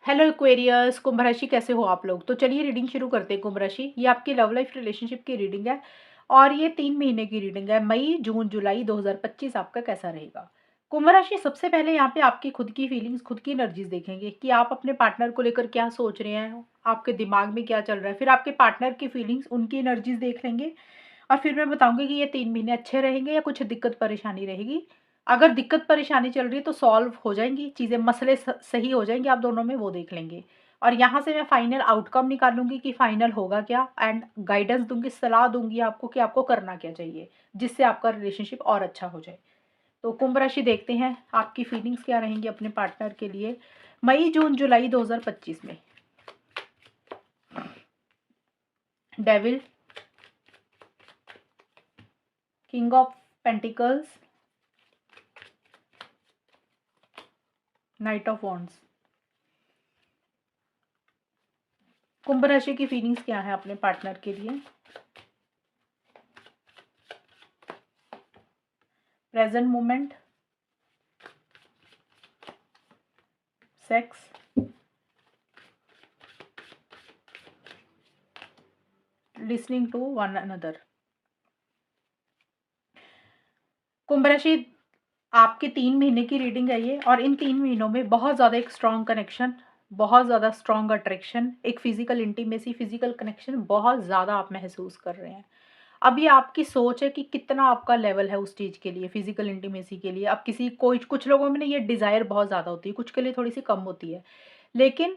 Hello Aquarius, कुंभ राशि कैसे हो आप लोग। तो चलिए रीडिंग शुरू करते हैं। कुंभ राशि, ये आपकी लव लाइफ रिलेशनशिप की रीडिंग है और ये 3 महीने की रीडिंग है। मई जून जुलाई 2025 आपका कैसा रहेगा। कुंभ राशि, सबसे पहले यहाँ पे आपकी खुद की फीलिंग्स, खुद की एनर्जीज देखेंगे कि आप अपने पार्टनर को लेकर क्या सोच रहे हैं, आपके दिमाग में क्या चल रहा है। फिर आपके पार्टनर की फीलिंग्स, उनकी एनर्जीज देख लेंगे और फिर मैं बताऊंगी कि ये 3 महीने अच्छे रहेंगे या कुछ दिक्कत परेशानी रहेगी। अगर दिक्कत परेशानी चल रही है तो सॉल्व हो जाएंगी चीज़ें, मसले सही हो जाएंगे आप दोनों में, वो देख लेंगे। और यहाँ से मैं फाइनल आउटकम निकालूंगी कि फाइनल होगा क्या, एंड गाइडेंस दूंगी, सलाह दूंगी आपको कि आपको करना क्या चाहिए जिससे आपका रिलेशनशिप और अच्छा हो जाए। तो कुंभ राशि, देखते हैं आपकी फीलिंग्स क्या रहेंगी अपने पार्टनर के लिए मई जून जुलाई 2025 में। Devil, king of pentacles, knight of wands. कुंभ राशि की फीलिंग्स क्या है अपने पार्टनर के लिए। Present moment, sex, listening to one another. कुंभ राशि, आपके 3 महीने की रीडिंग है ये, और इन 3 महीनों में बहुत ज़्यादा एक स्ट्रॉन्ग कनेक्शन, बहुत ज़्यादा स्ट्रॉन्ग अट्रैक्शन, एक फिजिकल इंटीमेसी, फिजिकल कनेक्शन बहुत ज़्यादा आप महसूस कर रहे हैं। अब ये आपकी सोच है कि कितना आपका लेवल है उस चीज़ के लिए, फिजिकल इंटीमेसी के लिए। अब किसी कोई कुछ लोगों में ना ये डिज़ायर बहुत ज़्यादा होती है, कुछ के लिए थोड़ी सी कम होती है, लेकिन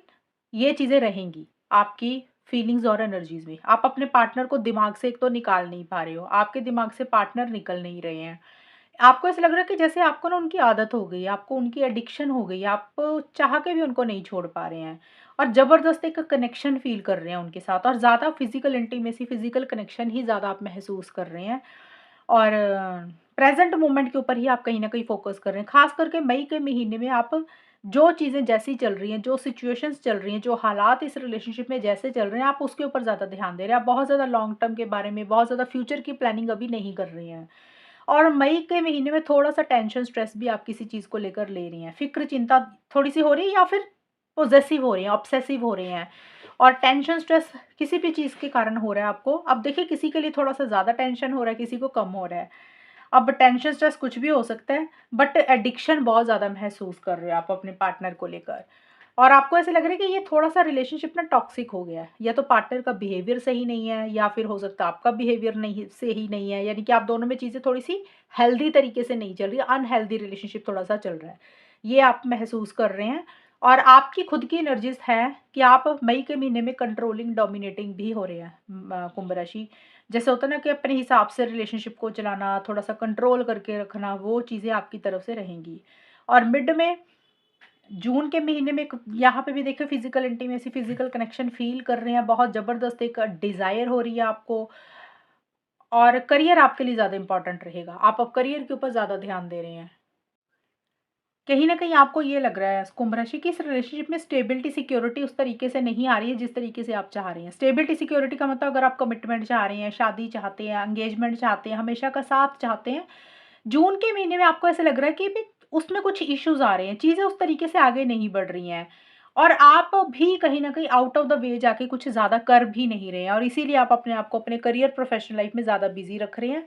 ये चीज़ें रहेंगी आपकी फीलिंग्स और एनर्जीज में। आप अपने पार्टनर को दिमाग से एक तो निकाल नहीं पा रहे हो, आपके दिमाग से पार्टनर निकल नहीं रहे हैं। आपको ऐसा लग रहा है कि जैसे आपको ना उनकी आदत हो गई है, आपको उनकी एडिक्शन हो गई है, आप चाह के भी उनको नहीं छोड़ पा रहे हैं और ज़बरदस्त एक कनेक्शन फील कर रहे हैं उनके साथ, और ज़्यादा फिजिकल इंटीमेसी, फिजिकल कनेक्शन ही ज़्यादा आप महसूस कर रहे हैं। और प्रेजेंट मोमेंट के ऊपर ही आप कहीं ना कहीं फोकस कर रहे हैं। खास करके मई के महीने में आप जो चीज़ें जैसी चल रही हैं, जो सिचुएशंस चल रही हैं, जो हालात इस रिलेशनशिप में जैसे चल रहे हैं, आप उसके ऊपर ज़्यादा ध्यान दे रहे हैं। आप बहुत ज़्यादा लॉन्ग टर्म के बारे में, बहुत ज़्यादा फ्यूचर की प्लानिंग अभी नहीं कर रहे हैं। और मई के महीने में थोड़ा-सा टेंशन, स्ट्रेस भी आप किसी चीज़ को लेकर ले रही हैं। फ़िक्र, चिंता थोड़ी-सी हो रही है या फिर पॉसेसिव हो रही हैं, ऑब्सेसिव हो रहे हैं। और टेंशन, स्ट्रेस किसी भी चीज़ के कारण हो रहा है आपको। अब देखिए, किसी के लिए थोड़ा-सा ज़्यादा टेंशन हो रहा है, किसी को कम हो रहा है। अब टेंशन, स्ट्रेस कुछ भी हो सकता है, बट एडिक्शन बहुत ज़्यादा महसूस कर रहे हो आप अपने पार्टनर को लेकर। और आपको ऐसे लग रहा है कि ये थोड़ा-सा रिलेशनशिप ना टॉक्सिक हो गया है। या तो पार्टनर का बिहेवियर सही नहीं है, या फिर हो सकता है आपका बिहेवियर नहीं सही नहीं है। यानी कि आप दोनों में चीज़ें थोड़ी-सी हेल्दी तरीके से नहीं चल रही है, अनहेल्दी रिलेशनशिप थोड़ा-सा चल रहा है। ये आप महसूस कर रहे हैं। और आपकी खुद की एनर्जीज़ है कि आप मई के महीने में कंट्रोलिंग, डोमिनेटिंग भी हो रहे हैं। कुंभ राशि, जैसे होता है ना कि अपने हिसाब से रिलेशनशिप को चलाना, थोड़ा-सा कंट्रोल करके रखना, वो चीज़ें आपकी तरफ से रहेंगी। और मिड में जून के महीने में यहाँ पे भी देखिए, physical intimacy, physical connection feel कर रहे हैं, बहुत ज़बरदस्त एक डिज़ायर हो रही है आपको। और करियर आपके लिए ज़्यादा इंपॉर्टेंट रहेगा, आप अब करियर के ऊपर ज़्यादा ध्यान दे रहे हैं। कहीं न कहीं आपको ये लग रहा है कुंभ राशि की इस रिलेशनशिप में स्टेबिलिटी, सिक्योरिटी उस तरीके से नहीं आ रही है जिस तरीके से आप चाह रहे हैं। स्टेबिलिटी, सिक्योरिटी का मतलब, अगर आप कमिटमेंट चाह रहे हैं, शादी चाहते हैं, एंगेजमेंट चाहते हैं, हमेशा का साथ चाहते हैं, जून के महीने में आपको ऐसा लग रहा है कि भी उसमें कुछ इश्यूज़ आ रहे हैं, चीज़ें उस तरीके से आगे नहीं बढ़ रही हैं। और आप भी कहीं न कहीं आउट ऑफ द वे जाके कुछ ज़्यादा कर भी नहीं रहे हैं, और इसीलिए आप अपने आप को अपने करियर, प्रोफेशनल लाइफ में ज़्यादा बिज़ी रख रहे हैं।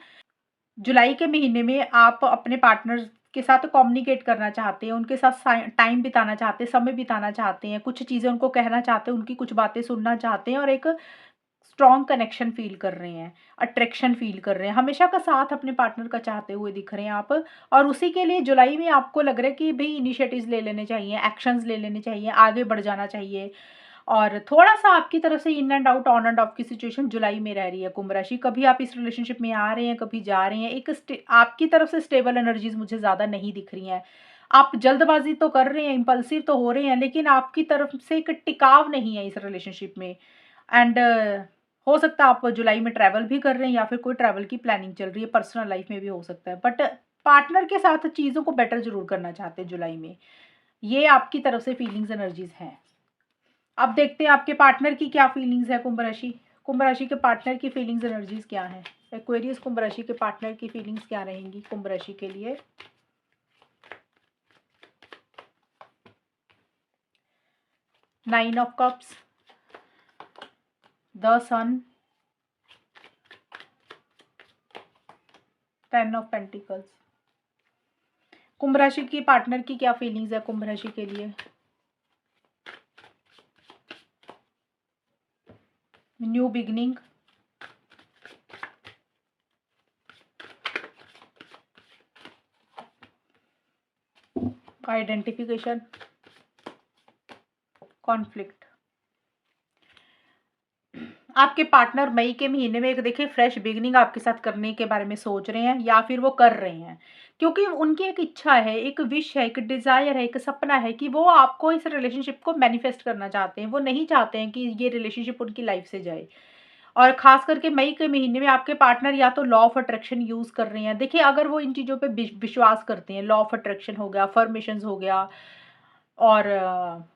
जुलाई के महीने में आप अपने पार्टनर के साथ कम्युनिकेट करना चाहते हैं, उनके साथ टाइम बिताना चाहते हैं, समय बिताना चाहते हैं, कुछ चीज़ें उनको कहना चाहते हैं, उनकी कुछ बातें सुनना चाहते हैं, और एक स्ट्रॉन्ग कनेक्शन फ़ील कर रहे हैं, अट्रैक्शन फ़ील कर रहे हैं, हमेशा का साथ अपने पार्टनर का चाहते हुए दिख रहे हैं आप। और उसी के लिए जुलाई में आपको लग रहा है कि भई इनिशिएटिव्स ले लेने चाहिए, एक्शंस ले लेने चाहिए, आगे बढ़ जाना चाहिए। और थोड़ा-सा आपकी तरफ से in and out, on end of की सिचुएशन जुलाई में रह रही है कुंभ राशि। कभी आप इस रिलेशनशिप में आ रहे हैं, कभी जा रहे हैं। एक आपकी तरफ से स्टेबल एनर्जीज़ मुझे ज़्यादा नहीं दिख रही हैं। आप जल्दबाज़ी तो कर रहे हैं, इम्पल्सिव तो हो रहे हैं, लेकिन आपकी तरफ से एक टिकाव नहीं है इस रिलेशनशिप में। एंड हो सकता है आप जुलाई में ट्रैवल भी कर रहे हैं, या फिर कोई ट्रैवल की प्लानिंग चल रही है, पर्सनल लाइफ में भी हो सकता है। बट पार्टनर के साथ चीज़ों को बेटर ज़रूर करना चाहते हैं जुलाई में। ये आपकी तरफ से फीलिंग्स, एनर्जीज़ हैं। अब देखते हैं आपके पार्टनर की क्या फीलिंग्स है कुंभ राशि। कुंभ राशि के पार्टनर की फीलिंग्स, एनर्जीज क्या है। एक्वेरियस, कुंभ राशि के पार्टनर की फीलिंग्स क्या रहेंगी कुंभ राशि के लिए। 9 of cups, the sun, 10 of pentacles. कुंभ राशि की पार्टनर की क्या फीलिंग्स है कुंभ राशि के लिए? New beginning, identification, conflict. आपके पार्टनर मई के महीने में एक देखिए फ्रेश बिगिनिंग आपके साथ करने के बारे में सोच रहे हैं या फिर वो कर रहे हैं, क्योंकि उनकी एक इच्छा है, एक विश है, एक डिजायर है, एक सपना है कि वो आपको इस रिलेशनशिप को मैनिफेस्ट करना चाहते हैं। वो नहीं चाहते हैं कि ये रिलेशनशिप उनकी लाइफ से जाए। और खास करके मई के महीने में आपके पार्टनर या तो लॉ ऑफ अट्रैक्शन यूज कर रहे हैं। देखिए अगर वो इन चीजों पे विश्वास करते हैं, लॉ ऑफ अट्रैक्शन हो गया, अफर्मेशंस हो गया और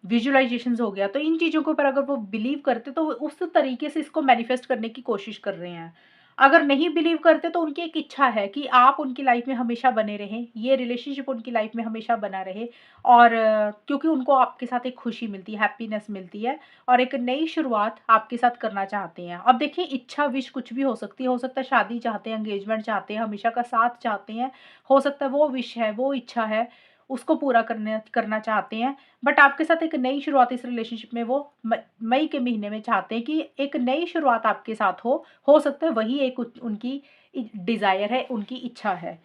विजुअलाइजेशंस हो गया, तो इन चीज़ों के ऊपर अगर वो बिलीव करते तो वो उस तरीके से इसको मैनिफेस्ट करने की कोशिश कर रहे हैं। अगर नहीं बिलीव करते तो उनकी एक इच्छा है कि आप उनकी लाइफ में हमेशा बने रहें, ये रिलेशनशिप उनकी लाइफ में हमेशा बना रहे। और क्योंकि उनको आपके साथ एक खुशी मिलती है, हैप्पीनेस मिलती है और एक नई शुरुआत आपके साथ करना चाहते हैं। अब देखिए इच्छा विश कुछ भी हो सकती है, हो सकता है शादी चाहते हैं, एंगेजमेंट चाहते हैं, हमेशा का साथ चाहते हैं, हो सकता है वो विश है, वो इच्छा है, उसको पूरा करना चाहते हैं। बट आपके साथ एक नई शुरुआत इस रिलेशनशिप में वो मई के महीने में चाहते हैं कि एक नई शुरुआत आपके साथ हो सकता है वही एक उनकी डिजायर है, उनकी इच्छा है।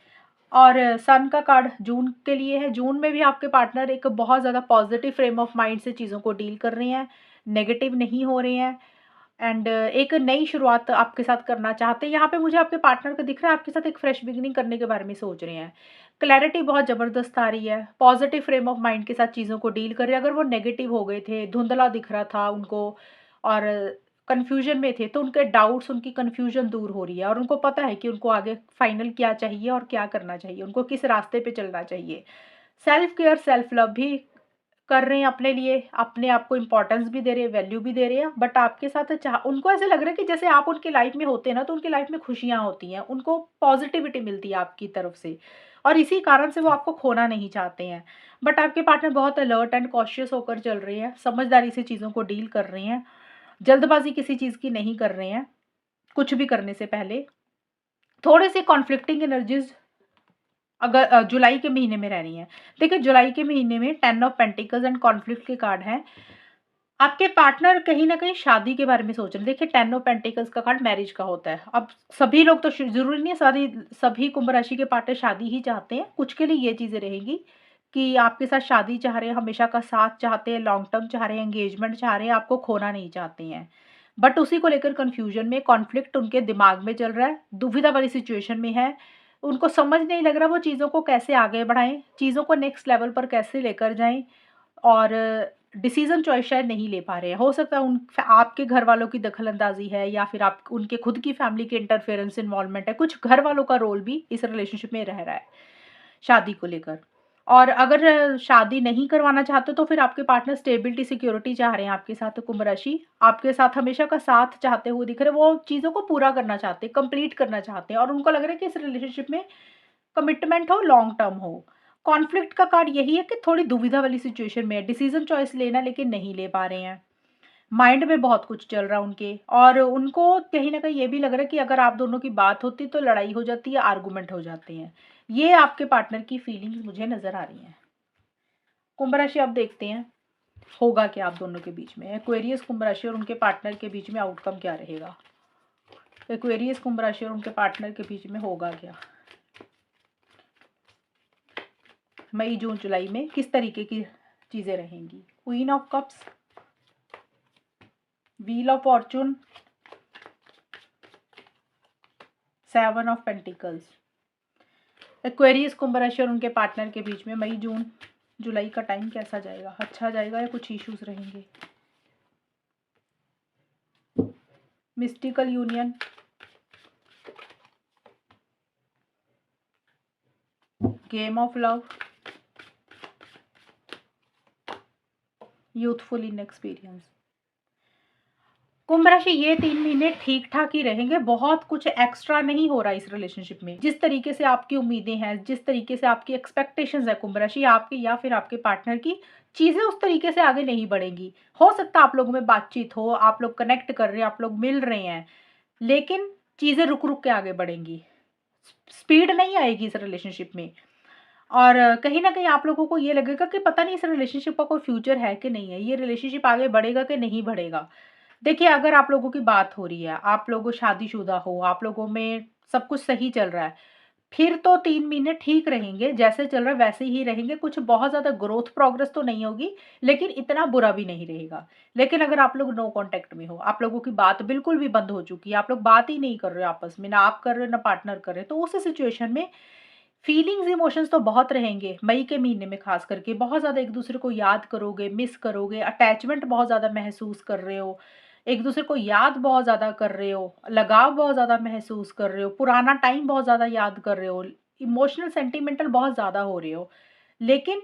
और सन का कार्ड जून के लिए है। जून में भी आपके पार्टनर एक बहुत ज़्यादा पॉजिटिव फ्रेम ऑफ माइंड से चीज़ों को डील कर रहे हैं, नेगेटिव नहीं हो रहे हैं एंड एक नई शुरुआत आपके साथ करना चाहते हैं। यहाँ पे मुझे आपके पार्टनर का दिख रहा है आपके साथ एक फ्रेश बिगिनिंग करने के बारे में सोच रहे हैं। क्लैरिटी बहुत ज़बरदस्त आ रही है, पॉजिटिव फ्रेम ऑफ माइंड के साथ चीज़ों को डील कर रहे हैं। अगर वो नेगेटिव हो गए थे, धुंधला दिख रहा था उनको और कन्फ्यूजन में थे, तो उनके डाउट्स, उनकी कन्फ्यूजन दूर हो रही है और उनको पता है कि उनको आगे फाइनल क्या चाहिए और क्या करना चाहिए, उनको किस रास्ते पे चलना चाहिए। सेल्फ केयर, सेल्फ लव भी कर रहे हैं अपने लिए, अपने आप को इम्पोर्टेंस भी दे रहे हैं, वैल्यू भी दे रहे हैं। बट आपके साथ चाह उनको ऐसे लग रहा है कि जैसे आप उनकी लाइफ में होते हैं ना, तो उनकी लाइफ में खुशियाँ होती हैं, उनको पॉजिटिविटी मिलती है आपकी तरफ से और इसी कारण से वो आपको खोना नहीं चाहते हैं। बट आपके पार्टनर बहुत अलर्ट एंड कॉशियस होकर चल रहे हैं, समझदारी से चीज़ों को डील कर रहे हैं, जल्दबाजी किसी चीज़ की नहीं कर रहे हैं कुछ भी करने से पहले। थोड़े से कॉन्फ्लिक्टिंग एनर्जीज अगर जुलाई के महीने में रह रही हैं। देखिए जुलाई के महीने में 10 ऑफ पेंटिकल्स एंड कॉन्फ्लिक्ट के कार्ड हैं। आपके पार्टनर कहीं न कहीं शादी के बारे में सोच रहे हैं। देखिए 10 ऑफ पेंटिकल्स का कार्ड मैरिज का होता है। अब सभी लोग तो ज़रूरी नहीं है सारी सभी कुंभ राशि के पार्टनर शादी ही चाहते हैं। कुछ के लिए ये चीज़ें रहेंगी कि आपके साथ शादी चाह रहे हैं, हमेशा का साथ चाहते हैं, लॉन्ग टर्म चाह रहे हैं, एंगेजमेंट चाह रहे हैं, आपको खोना नहीं चाहते हैं। बट उसी को लेकर कन्फ्यूजन में, कॉन्फ्लिक्ट उनके दिमाग में चल रहा है, दुविधा वाली सिचुएशन में है। उनको समझ नहीं लग रहा वो चीज़ों को कैसे आगे बढ़ाएँ, चीज़ों को नेक्स्ट लेवल पर कैसे लेकर जाएँ और डिसीज़न चॉइस शायद नहीं ले पा रहे हैं। हो सकता है आपके घर वालों की दखल-अंदाज़ी है या फिर आप उनके खुद की फैमिली के इंटरफेरेंस इन्वॉल्वमेंट है। कुछ घर वालों का रोल भी इस रिलेशनशिप में रह रहा है, शादी को लेकर। और अगर शादी नहीं करवाना चाहते तो फिर आपके पार्टनर स्टेबिलिटी, सिक्योरिटी चाह रहे हैं आपके साथ कुंभ राशि। आपके साथ हमेशा का साथ चाहते हुए दिख रहे हैं। वो चीज़ों को पूरा करना चाहते हैं, कंप्लीट करना चाहते हैं और उनको लग रहा है कि इस रिलेशनशिप में कमिटमेंट हो, लॉन्ग टर्म हो। कॉन्फ्लिक्ट का कार्ड यही है कि थोड़ी दुविधा वाली सिचुएशन में है, डिसीजन चॉइस लेना लेकिन नहीं ले पा रहे हैं। माइंड में बहुत कुछ चल रहा है उनके और उनको कहीं न कहीं ये भी लग रहा है कि अगर आप दोनों की बात होती तो लड़ाई हो जाती है, आर्गुमेंट हो जाते हैं। ये आपके पार्टनर की फीलिंग्स मुझे नज़र आ रही हैं। कुंभ राशि अब देखते हैं होगा क्या आप दोनों के बीच में। एक्वेरियस कुंभ राशि और उनके पार्टनर के बीच में आउटकम क्या रहेगा? एक्वेरियस कुंभ राशि और उनके पार्टनर के बीच में होगा क्या? मई, जून, जुलाई में किस तरीके की चीज़ें रहेंगी? Queen of cups, wheel of fortune, 7 of pentacles. Aquarius कुंभ राशि और उनके पार्टनर के बीच में मई, जून, जुलाई का टाइम कैसा जाएगा? अच्छा जाएगा या कुछ इश्यूज रहेंगे? Mystical union, game of love, youthful inexperience. कुंभ राशि ये 3 महीने ठीक-ठाक ही रहेंगे, बहुत कुछ एक्स्ट्रा नहीं हो रहा इस रिलेशनशिप में। जिस तरीके से आपकी उम्मीदें हैं, जिस तरीके से आपकी एक्सपेक्टेशंस है कुंभ राशि आपकी या फिर आपके पार्टनर की, चीज़ें उस तरीके से आगे नहीं बढ़ेंगी। हो सकता है आप लोगों में बातचीत हो, आप लोग कनेक्ट कर रहे हैं, आप लोग मिल रहे हैं, लेकिन चीज़ें रुक-रुक के आगे बढ़ेंगी। स्पीड नहीं आएगी इस रिलेशनशिप में। और कहीं न कहीं आप लोगों को ये लगेगा कि पता नहीं इस रिलेशनशिप का कोई फ्यूचर है कि नहीं है, ये रिलेशनशिप आगे बढ़ेगा कि नहीं बढ़ेगा। देखिए, अगर आप लोगों की बात हो रही है, आप लोग शादीशुदा हो, आप लोगों में सब कुछ सही चल रहा है, फिर तो 3 महीने ठीक रहेंगे, जैसे चल रहा है वैसे ही रहेंगे, कुछ बहुत ज़्यादा ग्रोथ प्रोग्रेस तो नहीं होगी, लेकिन इतना बुरा भी नहीं रहेगा। लेकिन अगर आप लोग नो कॉन्टैक्ट में हो, आप लोगों की बात बिल्कुल भी बंद हो चुकी है, आप लोग बात ही नहीं कर रहे हो आपस में, ना आप कर रहे हो, ना पार्टनर कर रहे हो, तो उस सिचुएशन में फीलिंग्स, इमोशंस तो बहुत रहेंगे, मई के महीने में ख़ास करके बहुत ज़्यादा एक-दूसरे को याद करोगे, मिस करोगे, अटैचमेंट बहुत ज़्यादा महसूस कर रहे हो, एक-दूसरे को याद बहुत ज़्यादा कर रहे हो, लगाव बहुत ज़्यादा महसूस कर रहे हो, पुराना टाइम बहुत ज़्यादा याद कर रहे हो, इमोशनल सेंटिमेंटल बहुत ज़्यादा हो रहे हो। लेकिन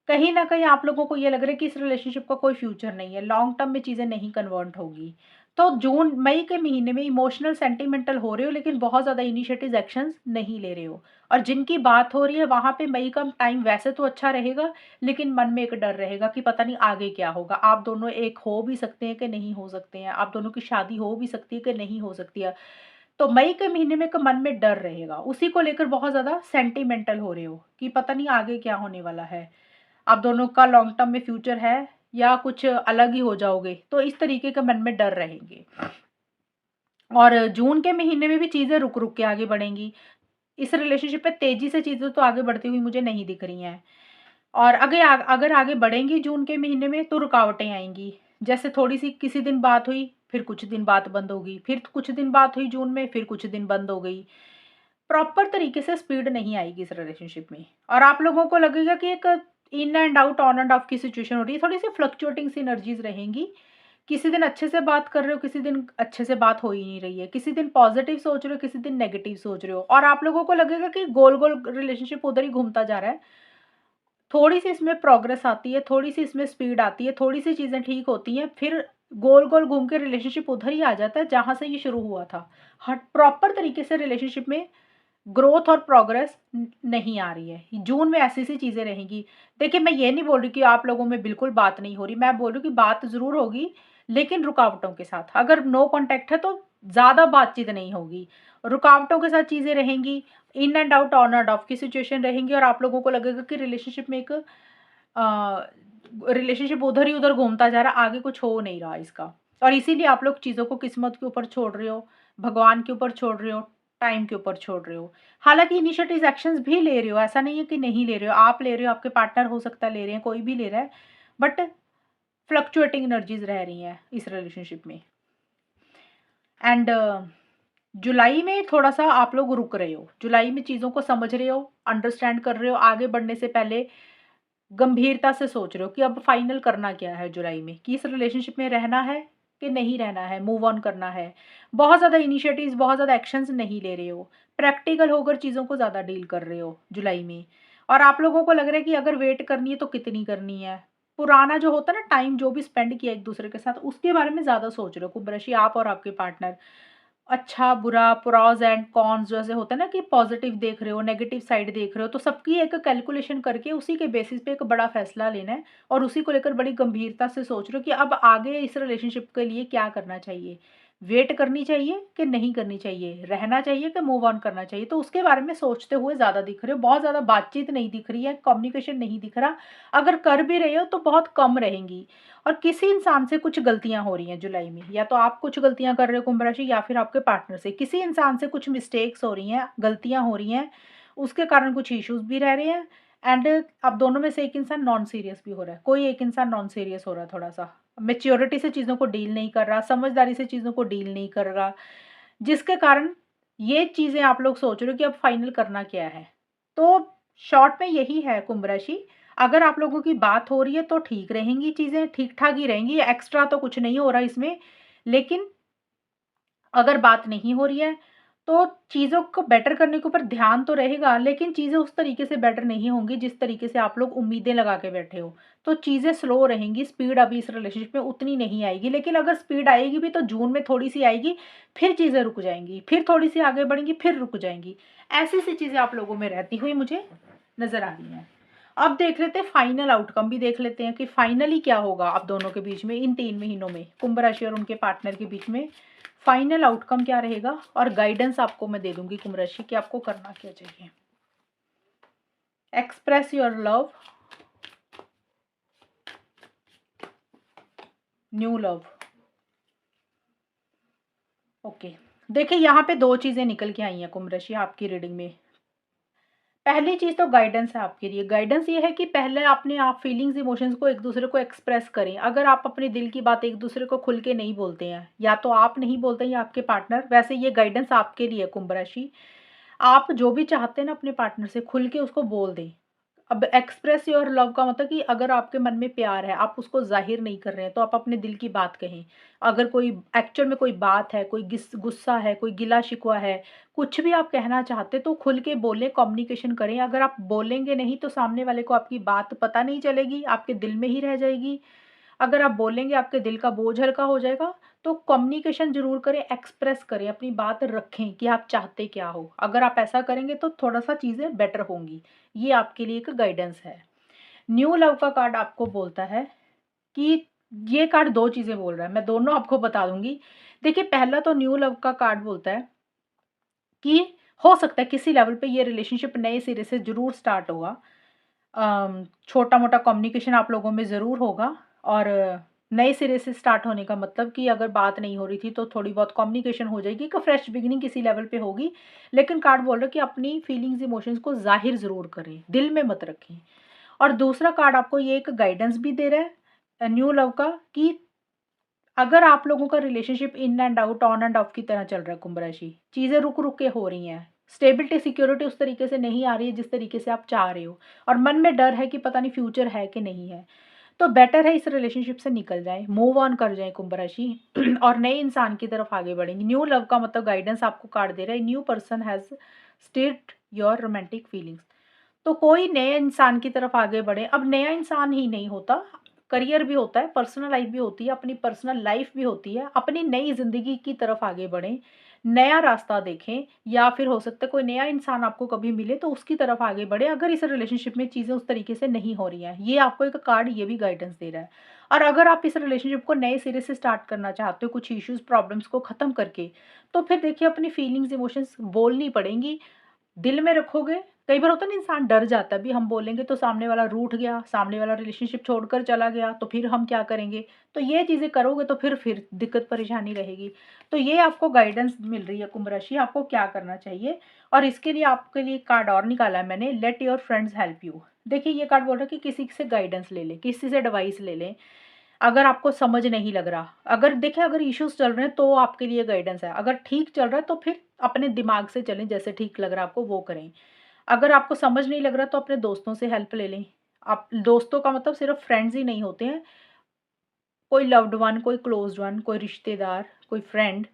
कहीं न कहीं आप लोगों को ये लग रहा है कि इस रिलेशनशिप का कोई फ्यूचर नहीं है, लॉन्ग टर्म में चीज़ें नहीं कन्वर्ट होगी। तो जून मई के महीने में इमोशनल सेंटिमेंटल हो रहे हो लेकिन बहुत ज़्यादा इनिशिएटिव एक्शंस नहीं ले रहे हो। और जिनकी बात हो रही है वहाँ पे मई का टाइम वैसे तो अच्छा रहेगा, लेकिन मन में एक डर रहेगा कि पता नहीं आगे क्या होगा। आप दोनों एक हो भी सकते हैं कि नहीं हो सकते हैं, आप दोनों की शादी हो भी सकती है कि नहीं हो सकती है। तो मई के महीने में एक मन में डर रहेगा, उसी को लेकर बहुत ज़्यादा सेंटिमेंटल हो रहे हो कि पता नहीं आगे क्या होने वाला है। आप दोनों का लॉन्ग टर्म में फ्यूचर है या कुछ अलग ही हो जाओगे, तो इस तरीके के मन में डर रहेंगे। और जून के महीने में भी चीज़ें रुक-रुक के आगे बढ़ेंगी। इस रिलेशनशिप में तेज़ी से चीज़ें तो आगे बढ़ती हुई मुझे नहीं दिख रही हैं। और अगर आगे बढ़ेंगी जून के महीने में तो रुकावटें आएँगी। जैसे थोड़ी-सी किसी दिन बात हुई, फिर कुछ दिन बात बंद हो गई, फिर कुछ दिन बात हुई जून में, फिर कुछ दिन बंद हो गई। प्रॉपर तरीके से स्पीड नहीं आएगी इस रिलेशनशिप में और आप लोगों को लगेगा कि एक in and out, on end of की सिचुएशन हो रही है, थोड़ी-सी फ्लक्चुएटिंग सी एनर्जीज़ रहेंगी। किसी दिन अच्छे से बात कर रहे हो, किसी दिन अच्छे से बात हो ही नहीं रही है। किसी दिन पॉज़िटिव सोच रहे हो, किसी दिन नेगेटिव सोच रहे हो और आप लोगों को लगेगा कि गोल-गोल रिलेशनशिप उधर ही घूमता जा रहा है। थोड़ी-सी इसमें प्रोग्रेस आती है, थोड़ी-सी इसमें स्पीड आती है, थोड़ी-सी चीज़ें ठीक होती हैं, फिर गोल-गोल घूम के रिलेशनशिप उधर ही आ जाता है जहाँ से ये शुरू हुआ था। हट प्रॉपर तरीके से रिलेशनशिप में ग्रोथ और प्रोग्रेस नहीं आ रही है। जून में ऐसी-ऐसी चीज़ें रहेंगी। देखिए, मैं ये नहीं बोल रही कि आप लोगों में बिल्कुल बात नहीं हो रही, मैं बोल रही हूँ कि बात ज़रूर होगी, लेकिन रुकावटों के साथ। अगर नो कॉन्टैक्ट है तो ज़्यादा बातचीत नहीं होगी। रुकावटों के साथ चीज़ें रहेंगी, in and out, on end of की सिचुएशन रहेंगी और आप लोगों को लगेगा कि रिलेशनशिप में एक रिलेशनशिप उधर ही उधर घूमता जा रहा है, आगे कुछ हो नहीं रहा इसका। और इसीलिए आप लोग चीज़ों को किस्मत के ऊपर छोड़ रहे हो, भगवान के ऊपर छोड़ रहे हो, टाइम के ऊपर छोड़ रहे हो। हालाँकि इनिशिएटिव एक्शंस भी ले रहे हो, ऐसा नहीं है कि नहीं ले रहे हो। आप ले रहे हो, आपके पार्टनर हो सकता है ले रहे हैं, कोई भी ले रहा है, बट फ्लक्चुएटिंग एनर्जीज़ रह रही हैं इस रिलेशनशिप में। एंड जुलाई में थोड़ा-सा आप लोग रुक रहे हो। जुलाई में चीज़ों को समझ रहे हो, अंडरस्टैंड कर रहे हो, आगे बढ़ने से पहले गंभीरता से सोच रहे हो कि अब फाइनल करना क्या है जुलाई में, कि इस रिलेशनशिप में रहना है कि नहीं रहना है, मूव ऑन करना है। बहुत ज़्यादा इनिशिएटिव्स, बहुत ज़्यादा एक्शंस नहीं ले रहे हो, प्रैक्टिकल होकर चीज़ों को ज़्यादा डील कर रहे हो जुलाई में। और आप लोगों को लग रहा है कि अगर वेट करनी है तो कितनी करनी है। पुराना जो होता है ना टाइम जो भी स्पेंड किया एक दूसरे के साथ, उसके बारे में ज़्यादा सोच रहे हो कुंभ राशि, आप और आपके पार्टनर। अच्छा, बुरा, प्रोस एंड कॉन्स जैसे होता है ना कि पॉजिटिव देख रहे हो, नेगेटिव साइड देख रहे हो, तो सबकी एक कैलकुलेशन करके उसी के बेसिस पे एक बड़ा फैसला लेना है और उसी को लेकर बड़ी गंभीरता से सोच रहे हो कि अब आगे इस रिलेशनशिप के लिए क्या करना चाहिए। वेट करनी चाहिए कि नहीं करनी चाहिए, रहना चाहिए कि मूव ऑन करना चाहिए, तो उसके बारे में सोचते हुए ज़्यादा दिख रहे हो। बहुत ज़्यादा बातचीत नहीं दिख रही है, कम्युनिकेशन नहीं दिख रहा। अगर कर भी रहे हो तो बहुत कम रहेंगी। और किसी इंसान से कुछ गलतियाँ हो रही हैं जुलाई में, या तो आप कुछ गलतियाँ कर रहे हो कुंभ राशि या फिर आपके पार्टनर से किसी इंसान से कुछ मिस्टेक्स हो रही हैं, गलतियाँ हो रही हैं, उसके कारण कुछ इश्यूज़ भी रह रहे हैं। एंड अब दोनों में से एक इंसान नॉन सीरियस भी हो रहा है, कोई एक इंसान नॉन सीरियस हो रहा है, थोड़ा-सा मैच्योरिटी से चीज़ों को डील नहीं कर रहा, समझदारी से चीज़ों को डील नहीं कर रहा, जिसके कारण ये चीज़ें आप लोग सोच रहे हो कि अब फाइनल करना क्या है। तो शॉर्ट में यही है कुंभ राशि, अगर आप लोगों की बात हो रही है तो ठीक रहेंगी चीज़ें, ठीक-ठाक ही रहेंगी, एक्स्ट्रा तो कुछ नहीं हो रहा इसमें। लेकिन अगर बात नहीं हो रही है, तो चीज़ों को बेटर करने के ऊपर ध्यान तो रहेगा, लेकिन चीज़ें उस तरीके से बेटर नहीं होंगी जिस तरीके से आप लोग उम्मीदें लगा के बैठे हो। तो चीज़ें स्लो रहेंगी, स्पीड अभी इस रिलेशनशिप में उतनी नहीं आएगी, लेकिन अगर स्पीड आएगी भी तो जून में थोड़ी-सी आएगी, फिर चीज़ें रुक जाएँगी, फिर थोड़ी-सी आगे बढ़ेंगी, फिर रुक जाएँगी। ऐसी-सी चीज़ें आप लोगों में रहती हुई मुझे नज़र आ रही हैं। अब देख लेते हैं फाइनल आउटकम भी देख लेते हैं कि फाइनली क्या होगा आप दोनों के बीच में इन 3 महीनों में, कुंभ राशि और उनके पार्टनर के बीच में फाइनल आउटकम क्या रहेगा और गाइडेंस आपको मैं दे दूंगी कुंभ राशि कि आपको करना क्या चाहिए। Express your love, new love. Okay, देखिए यहाँ पे 2 चीजें निकल के आई हैं कुंभ राशि आपकी रीडिंग में। पहली चीज तो गाइडेंस है आपके लिए। गाइडेंस ये है कि पहले अपने आप फीलिंग्स इमोशंस को एक दूसरे को एक्सप्रेस करें। अगर आप अपने दिल की बात एक दूसरे को खुल के नहीं बोलते हैं, या तो आप नहीं बोलते हैं या आपके पार्टनर, वैसे ये गाइडेंस आपके लिए कुंभ राशि। आप जो भी चाहते हैं ना अपने पार्टनर से खुल के उसको बोल दें। अब एक्सप्रेस योर लव का मतलब कि अगर आपके मन में प्यार है, आप उसको ज़ाहिर नहीं कर रहे हैं, तो आप अपने दिल की बात कहें। अगर कोई एक्चुअल में कोई बात है, कोई गुस्सा है, कोई गिला-शिकवा है, कुछ भी आप कहना चाहते हैं तो खुल के बोलें, कम्युनिकेशन करें। अगर आप बोलेंगे नहीं तो सामने वाले को आपकी बात पता नहीं चलेगी, आपके दिल में ही रह जाएगी। अगर आप बोलेंगे आपके दिल का बोझ हल्का हो जाएगा। तो कम्युनिकेशन ज़रूर करें, एक्सप्रेस करें, अपनी बात रखें कि आप चाहते क्या हो। अगर आप ऐसा करेंगे तो थोड़ा-सा चीज़ें बेटर होंगी। ये आपके लिए एक गाइडेंस है। न्यू लव का कार्ड आपको बोलता है कि ये कार्ड 2 चीज़ें बोल रहा है, मैं दोनों आपको बता दूँगी। देखिए, पहला तो न्यू लव का कार्ड बोलता है कि हो सकता है किसी लेवल पे ये रिलेशनशिप नए सिरे से ज़रूर स्टार्ट होगा। छोटा-मोटा कम्युनिकेशन आप लोगों में ज़रूर होगा, और नए सिरे से स्टार्ट होने का मतलब कि अगर बात नहीं हो रही थी तो थोड़ी बहुत कम्युनिकेशन हो जाएगी, एक फ्रेश बिगिनिंग किसी लेवल पे होगी। लेकिन कार्ड बोल रहा है कि अपनी फीलिंग्स, इमोशंस को ज़ाहिर ज़रूर करें, दिल में मत रखें। और दूसरा कार्ड आपको ये एक गाइडेंस भी दे रहा है न्यू लव का, कि अगर आप लोगों का relationship in and out, on end of की तरह चल रहा है कुंभ राशि, चीज़ें रुक-रुक के हो रही हैं, स्टेबिलिटी, सिक्योरिटी उस तरीके से नहीं आ रही है जिस तरीके से आप चाह रहे हो, और मन में डर है कि पता नहीं फ्यूचर है कि नहीं है, तो बेटर है इस रिलेशनशिप से निकल जाएँ, मूव ऑन कर जाएँ कुंभ राशि और नए इंसान की तरफ आगे बढ़ेंगे। न्यू लव का मतलब गाइडेंस आपको कार्ड दे रहा है, new person has stirred your romantic feelings. तो कोई नए इंसान की तरफ आगे बढ़े। अब नया इंसान ही नहीं होता, करियर भी होता है, पर्सनल लाइफ भी होती है, अपनी पर्सनल लाइफ भी होती है। अपनी नई ज़िंदगी की तरफ आगे बढ़ें, नया रास्ता देखें, या फिर हो सकता है कोई नया इंसान आपको कभी मिले तो उसकी तरफ आगे बढ़ें, अगर इस रिलेशनशिप में चीज़ें उस तरीके से नहीं हो रही हैं। ये आपको एक कार्ड ये भी गाइडेंस दे रहा है। और अगर आप इस रिलेशनशिप को नए सिरे से स्टार्ट करना चाहते हो, कुछ इश्यूज़, प्रॉब्लम्स को ख़त्म करके, तो फिर देखिए अपनी फीलिंग्स, इमोशंस बोलनी पड़ेंगी। दिल में रखोगे, कई बार होता है ना इंसान डर जाता है, अभी हम बोलेंगे तो सामने वाला रूठ गया, सामने वाला रिलेशनशिप छोड़कर चला गया, तो फिर हम क्या करेंगे? तो ये चीज़ें करोगे तो फिर दिक्कत परेशानी रहेगी। तो ये आपको गाइडेंस मिल रही है कुंभ राशि, आपको क्या करना चाहिए। और इसके लिए आपके लिए कार्ड और निकाला है मैंने, let your friends help you. देखिए, ये कार्ड बोल रहा है कि किसी से गाइडेंस ले लें, किसी से एडवाइस ले लें। अगर आपको समझ नहीं लग रहा, अगर देखिए अगर इश्यूज़ चल रहे हैं तो आपके लिए गाइडेंस है, अगर ठीक चल रहा है तो फिर अपने दिमाग से चलें, जैसे ठीक लग रहा है आपको वो करें। अगर आपको समझ नहीं लग रहा तो अपने दोस्तों से हेल्प ले लें। आप दोस्तों का मतलब सिर्फ़ फ्रेंड्स ही नहीं होते हैं, कोई लव्ड वन, कोई क्लोज़्ड वन, कोई रिश्तेदार, कोई फ्रेंड,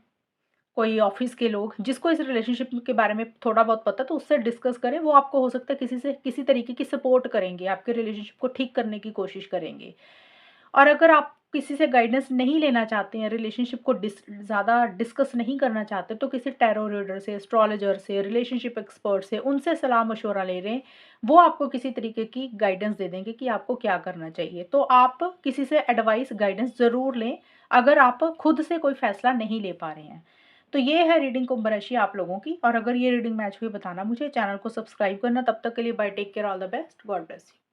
कोई ऑफ़िस के लोग, जिसको इस रिलेशनशिप के बारे में थोड़ा बहुत पता है तो उससे डिस्कस करें। वो आपको हो सकता है किसी से किसी तरीके की सपोर्ट करेंगे, आपके रिलेशनशिप को ठीक करने की कोशिश करेंगे। और अगर आप किसी से गाइडेंस नहीं लेना चाहते हैं, रिलेशनशिप को ज़्यादा डिस्कस नहीं करना चाहते, तो किसी टैरो रीडर से, एस्ट्रोलॉजर से, रिलेशनशिप एक्सपर्ट से, उनसे सलाह-मशवरा ले लें। वो आपको किसी तरीके की गाइडेंस दे देंगे कि आपको क्या करना चाहिए। तो आप किसी से एडवाइस, गाइडेंस ज़रूर लें, अगर आप खुद से कोई फ़ैसला नहीं ले पा रहे हैं। तो ये है रीडिंग कुंभ राशि आप लोगों की, और अगर ये रीडिंग मैच हुई बताना मुझे, चैनल को सब्सक्राइब करना। तब तक के लिए bye, take care, all the best, God bless you.